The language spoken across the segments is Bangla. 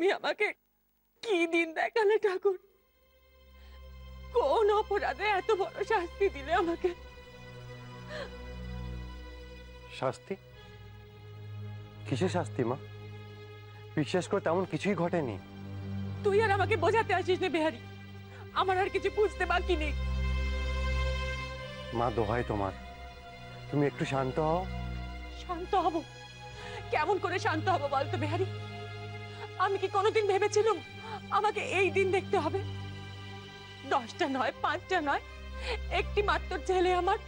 তুমি আমাকে কি দিন দেখালে ঠাকুর? কোন অপরাধে এত বড় শাস্তি দিলে আমাকে? শাস্তি? কিসের শাস্তি মা? বিশ্বাস করে তেমন কিছুই ঘটেনি। তুই আর আমাকে বোঝাতে আসিস না বিহারি, আমার আর কিছু বুঝতে বাকি নেই। মা দোহাই তোমার, তুমি একটু শান্ত হও। শান্ত হব? কেমন করে শান্ত হব বলতো বিহারি? আমি কি কোনোদিন ভেবেছিলাম আমাকে এই দিন দেখতে হবে? 10টা নয়, 5টা নয়, একটি মাত্র ছেলে আমার,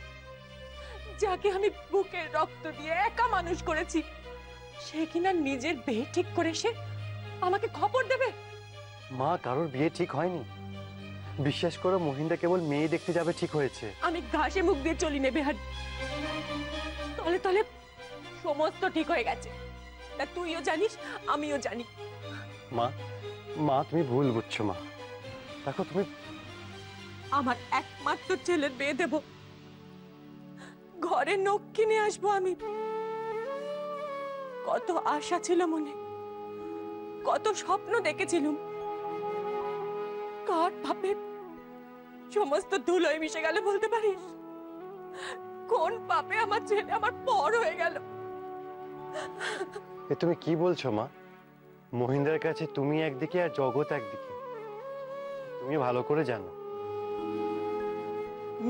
যাকে আমি বুকের রক্ত দিয়ে একা মানুষ করেছি, সে কিনা নিজের বিয়ে ঠিক করে সে আমাকে খবর দেবে? মা, কারোর বিয়ে ঠিক হয়নি। বিশ্বাস করো, মহিন্দা কেবল মেয়ে দেখতে যাবে ঠিক হয়েছে। আমি ঘাসে মুখ দিয়ে চলি নে বিহারি, তলে তলে সমস্ত ঠিক হয়ে গেছে, তা তুইও জানিস আমিও জানি। মা, মা তুমি ভুল বুঝছো মা। দেখো তুমি, আমার একমাত্র ছেলের বিয়ে দেব, ঘরে নখ কিনে আসবো আমি। কত আশা ছিল মনে, কত স্বপ্ন দেখেছিলাম, কার পাপে সমস্ত ধুলোয় মিশে গেল বলতে পারিস? কোন পাপে আমার ছেলে আমার পর হয়ে গেল? এ তুমি কি বলছো মা? মহিন্দার কাছে তুমি একদিকে আর জগৎ একদিকে, তুমি ভালো করে জানো।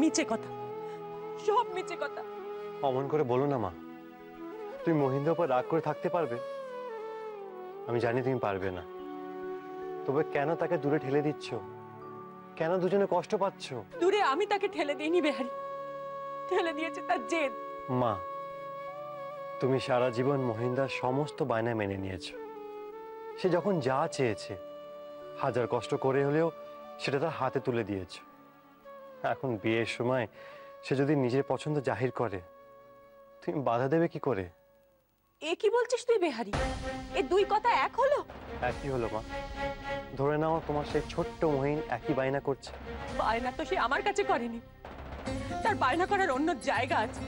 মিছে কথা, সব মিছে কথা। অমন করে বলো না মা। তুমি মহিন্দার উপর রাগ করে থাকতে পারবে? আমি জানি তুমি পারবে না, তবে কেন তাকে দূরে ঠেলে দিচ্ছ? কেন দুজনে কষ্ট পাচ্ছ? দূরে আমি তাকে ঠেলে দিইনি বেহারি, ঠেলে দিয়েছে তার জেদ। মা, তুমি সারা জীবন মহিন্দার সমস্ত বায়না মেনে নিয়েছো। সে যখন যা চেয়েছে, হাজার কষ্ট করে হলেও সেটা তার হাতে তুলে দিয়েছো। এখন বিয়ের সময় সে যদি নিজের পছন্দ জাহির করে, তুমি বাধা দেবে কি করে? এ কি বলছিস তুই বেহারি? এ দুই কথা এক হলো? একই হলো মা। ধরে নাও তোমার সেই ছোট্ট মহিন একই বায়না করছে। বায়না তো সে আমার কাছে করেনি, তার বায়না করার অন্য জায়গা আছে,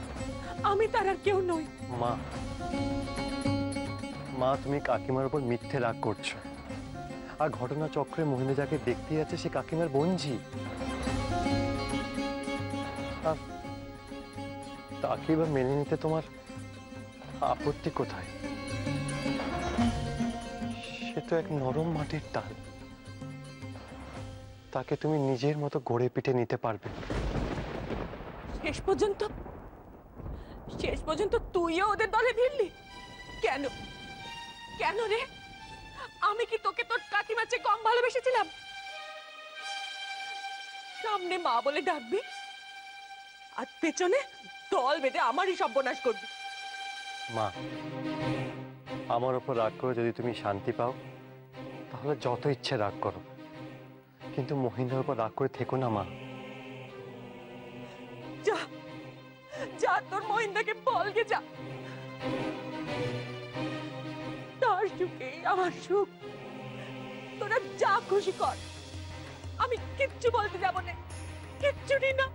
আমি তার আর কেউ নই। মা, মা তুমি কাকিমার উপর মিথ্যে রাগ করছো। আর ঘটনা চক্রে মহিলা যাকে দেখতে যাচ্ছে সে কাকিমার বোনঝি। তাকে এবার মেনে নিতে তোমার আপত্তি কোথায়? সে তো এক নরম মাটির টাল, তাকে তুমি নিজের মতো গড়ে পিটে নিতে পারবে। শেষ পর্যন্ত তুইও ওদের দলে ভিড়লি কেন? কেন রে? আমি কি তোকে তোর কাকিমার চেয়ে কম ভালোবেসেছিলাম? সামনে মা বলে ডাকবি আর পেছনে দল বেঁধে আমারই সর্বনাশ করবি। মা, আমার উপর রাগ করে যদি তুমি শান্তি পাও, তাহলে যত ইচ্ছে রাগ করো, কিন্তু মহিন্দার উপর রাগ করে থেকো না মা। যা যা, তোর মহিন্দাকে বলগে যা, তার সুখে আমার সুখ, তোরা যা খুশি কর, আমি কিচ্ছু বলতে যাবো না, কিচ্ছুটি না।